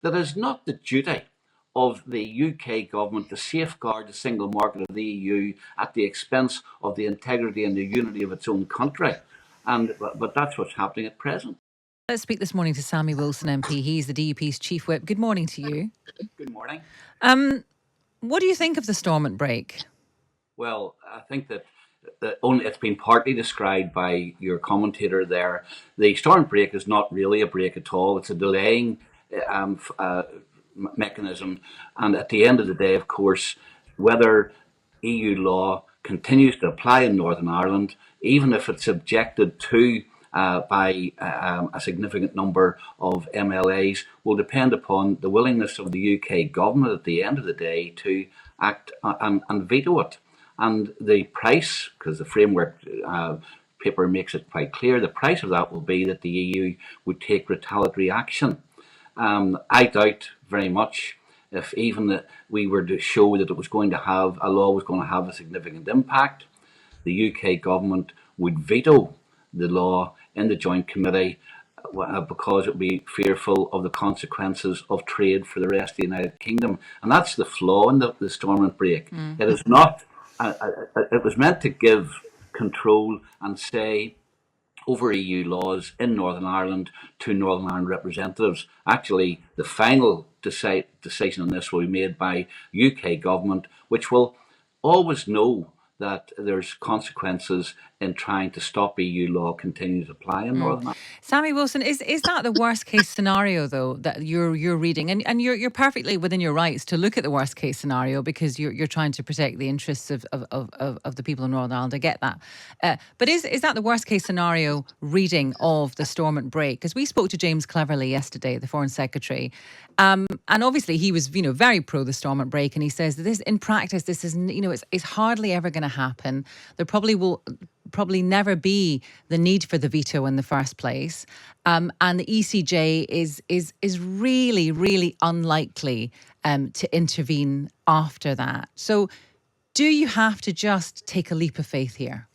that it is not the duty of the UK government to safeguard the single market of the EU at the expense of the integrity and the unity of its own country. But that's what's happening at present. Let's speak this morning to Sammy Wilson MP. He's the DUP's chief whip. Good morning to you. Good morning. What do you think of the Stormont break? Well, I think that it's been partly described by your commentator there. The Stormont break is not really a break at all. It's a delaying mechanism. And at the end of the day, of course, whether EU law continues to apply in Northern Ireland, even if it's objected to by a significant number of MLAs, will depend upon the willingness of the UK government at the end of the day to act and veto it. And the price, because the framework paper makes it quite clear, the price of that will be that the EU would take retaliatory action. I doubt very much if even we were to show that it was going to have, a law was going to have a significant impact, the UK government would veto the law in the Joint Committee because it would be fearful of the consequences of trade for the rest of the United Kingdom. And that's the flaw in the Stormont break. It is not, it was meant to give control and say over EU laws in Northern Ireland to Northern Ireland representatives. Actually, the final decision on this will be made by UK government, which will always know that there's consequences in trying to stop EU law continuing to apply in Northern Ireland. Sammy Wilson, is that the worst case scenario though that you're reading? And you're perfectly within your rights to look at the worst case scenario because you're trying to protect the interests of the people in Northern Ireland. I get that. But is that the worst case scenario reading of the Stormont break? Because we spoke to James Cleverly yesterday, the Foreign Secretary, and obviously he was very pro the Stormont break, and he says that this in practice this is it's hardly ever going to happen. There will probably never be the need for the veto in the first place, and the ECJ is really, really unlikely to intervene after that. So do you have to just take a leap of faith here?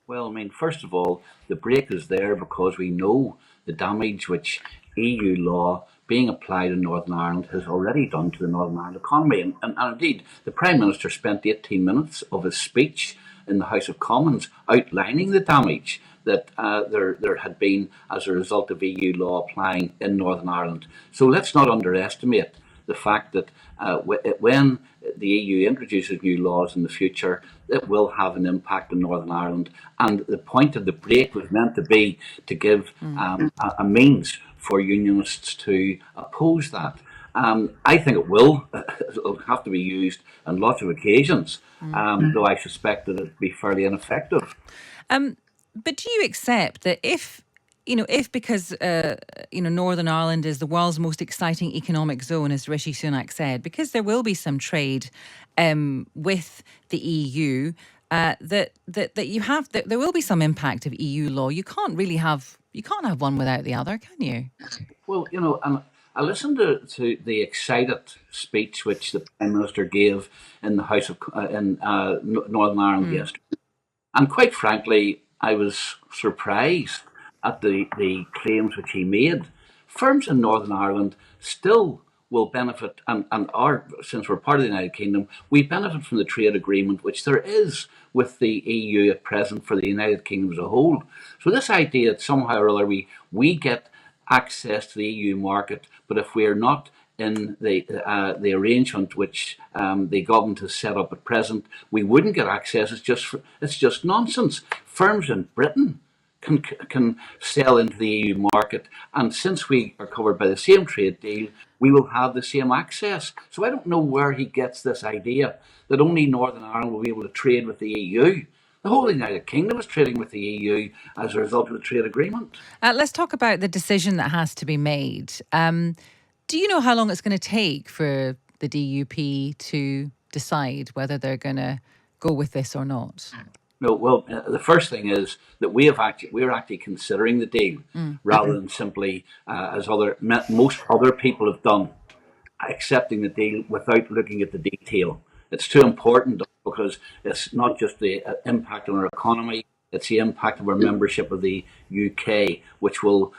Well, I mean, first of all, the break is there because we know the damage which EU law being applied in Northern Ireland has already done to the Northern Ireland economy. And indeed, the Prime Minister spent 18 minutes of his speech in the House of Commons outlining the damage that there had been as a result of EU law applying in Northern Ireland. So let's not underestimate the fact that when the EU introduces new laws in the future, it will have an impact in Northern Ireland. And the point of the break was meant to be to give a means for Unionists to oppose that. I think it'll have to be used on lots of occasions, though I suspect that it'd be fairly ineffective. But do you accept that if because Northern Ireland is the world's most exciting economic zone, as Rishi Sunak said, because there will be some trade with the EU, that there will be some impact of EU law. You can't have one without the other, can you? Well, I listened to the excited speech which the Prime Minister gave in the House of in Northern Ireland yesterday, and quite frankly, I was surprised at the claims which he made. Firms in Northern Ireland still will benefit, and since we're part of the United Kingdom, we benefit from the trade agreement which there is with the EU at present for the United Kingdom as a whole. So this idea that somehow or other we get access to the EU market, but if we are not in the arrangement which the government has set up at present, we wouldn't get access. It's just nonsense. Firms in Britain can sell into the EU market, and since we are covered by the same trade deal, we will have the same access. So I don't know where he gets this idea that only Northern Ireland will be able to trade with the EU. The whole United Kingdom is trading with the EU as a result of the trade agreement. Let's talk about the decision that has to be made. Do you know how long it's going to take for the DUP to decide whether they're going to go with this or not? No, well, the first thing is that we're actually considering the deal rather than simply, as most other people have done, accepting the deal without looking at the detail. It's too important because it's not just the impact on our economy, it's the impact of our membership of the UK, which will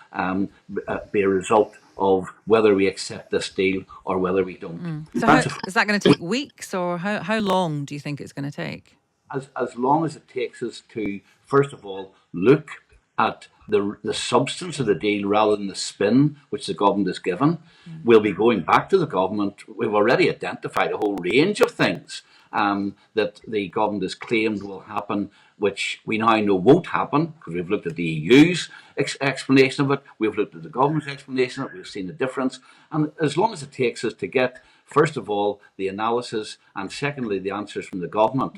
be a result of whether we accept this deal or whether we don't. So That's is that going to take weeks, or how long do you think it's going to take? as long as it takes us to, first of all, look at the substance of the deal rather than the spin which the government has given. We'll be going back to the government. We've already identified a whole range of things that the government has claimed will happen, which we now know won't happen because we've looked at the EU's explanation of it, we've looked at the government's explanation of it, we've seen the difference. And as long as it takes us to get, first of all, the analysis, and secondly, the answers from the government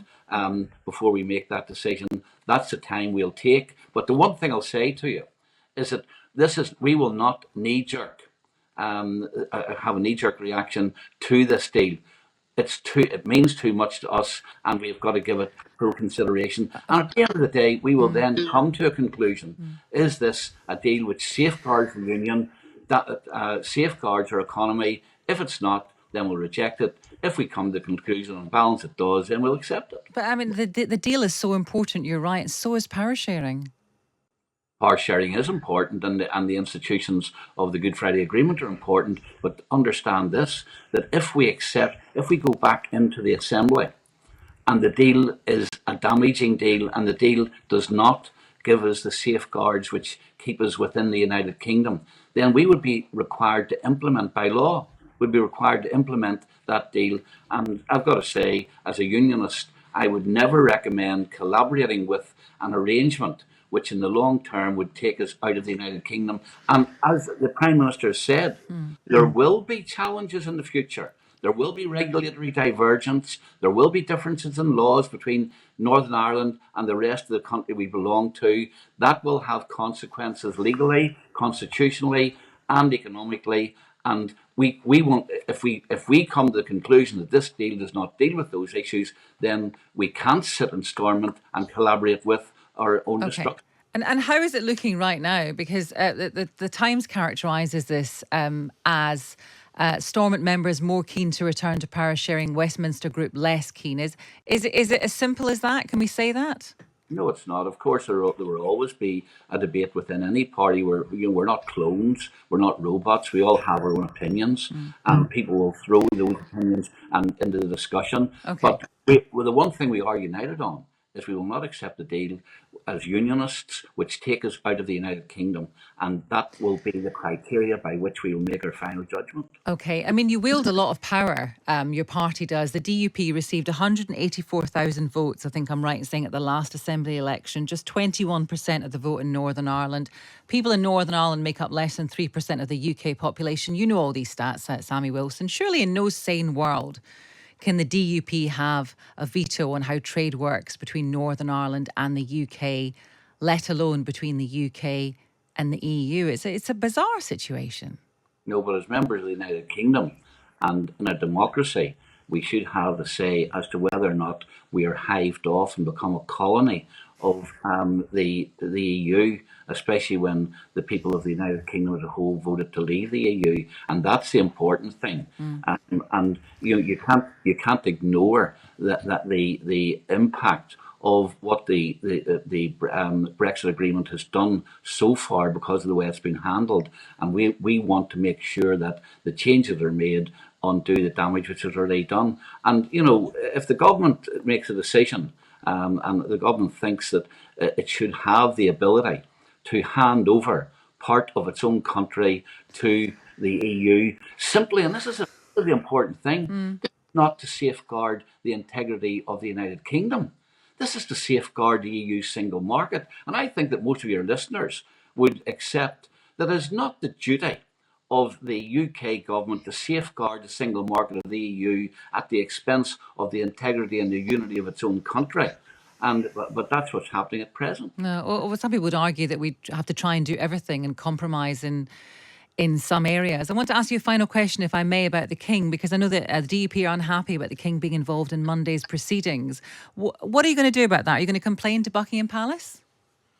before we make that decision, that's the time we'll take. But the one thing I'll say to you is that we will not knee-jerk, have a knee-jerk reaction to this deal. It means too much to us, and we've got to give it full consideration. And at the end of the day, we will then come to a conclusion. Is this a deal which safeguards the union, that safeguards our economy? If it's not, then we'll reject it. If we come to the conclusion on balance it does, then we'll accept it. But I mean, the deal is so important, you're right, so is power sharing. Power sharing is important, and the institutions of the Good Friday Agreement are important. But understand this, that if we go back into the Assembly and the deal is a damaging deal and the deal does not give us the safeguards which keep us within the United Kingdom, then we would be required to implement by law, would be required to implement that deal. And I've got to say, as a unionist, I would never recommend collaborating with an arrangement which in the long term would take us out of the United Kingdom. And as the Prime Minister said, there will be challenges in the future. There will be regulatory divergence. There will be differences in laws between Northern Ireland and the rest of the country we belong to. That will have consequences legally, constitutionally, and economically. And we won't, if we come to the conclusion that this deal does not deal with those issues, then we can't sit in Stormont and collaborate with our own destruction. And how is it looking right now? Because the Times characterises this as Stormont members more keen to return to power sharing, Westminster group less keen. Is it as simple as that? Can we say that? No, it's not. Of course, there will always be a debate within any party. We're not clones. We're not robots. We all have our own opinions, and people will throw those opinions into the discussion. Okay. But the one thing we are united on is we will not accept a deal as unionists which take us out of the United Kingdom, and that will be the criteria by which we will make our final judgment. Okay. I mean, you wield a lot of power. Your party does. The DUP received 184,000 votes, I think I'm right in saying, at the last Assembly election, just 21% of the vote in Northern Ireland. People in Northern Ireland make up less than 3% of the UK population. You know all these stats, Sammy Wilson. Surely in no sane world can the DUP have a veto on how trade works between Northern Ireland and the UK, let alone between the UK and the EU? It's a bizarre situation. No, but as members of the United Kingdom and in a democracy, we should have a say as to whether or not we are hived off and become a colony of the EU, especially when the people of the United Kingdom as a whole voted to leave the EU, and that's the important thing. And you can't ignore that the impact of what the Brexit agreement has done so far because of the way it's been handled, and we want to make sure that the changes that are made undo the damage which is already done. And if the government makes a decision, and the government thinks that it should have the ability to hand over part of its own country to the EU, simply, and this is a really important thing, not to safeguard the integrity of the United Kingdom. This is to safeguard the EU single market. And I think that most of your listeners would accept that it's not the duty of the UK government to safeguard the single market of the EU at the expense of the integrity and the unity of its own country. But that's what's happening at present. No, well, some people would argue that we have to try and do everything and compromise in some areas. I want to ask you a final question, if I may, about the King, because I know that the DUP are unhappy about the King being involved in Monday's proceedings. What are you going to do about that? Are you going to complain to Buckingham Palace?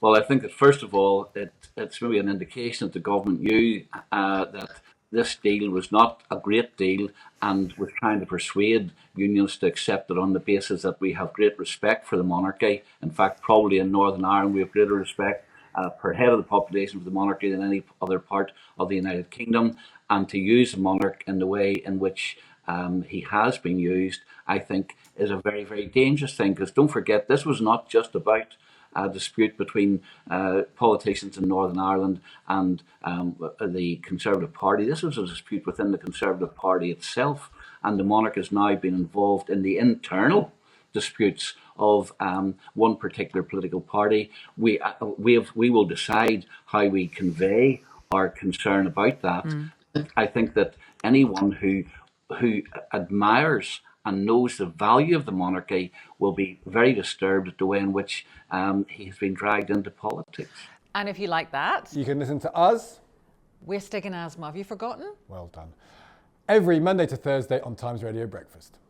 Well, I think that first of all, it's maybe an indication that the government knew that this deal was not a great deal and was trying to persuade unions to accept it on the basis that we have great respect for the monarchy. In fact, probably in Northern Ireland we have greater respect per head of the population of the monarchy than any other part of the United Kingdom, and to use the monarch in the way in which he has been used, I think, is a very, very dangerous thing. Because don't forget, this was not just about a dispute between politicians in Northern Ireland and the Conservative Party. This was a dispute within the Conservative Party itself, and the monarch has now been involved in the internal disputes of one particular political party. We will decide how we convey our concern about that. I think that anyone who admires and knows the value of the monarchy will be very disturbed at the way in which he has been dragged into politics. And if you like that, you can listen to us. We're Stig and Asthma. Have you forgotten? Well done. Every Monday to Thursday on Times Radio Breakfast.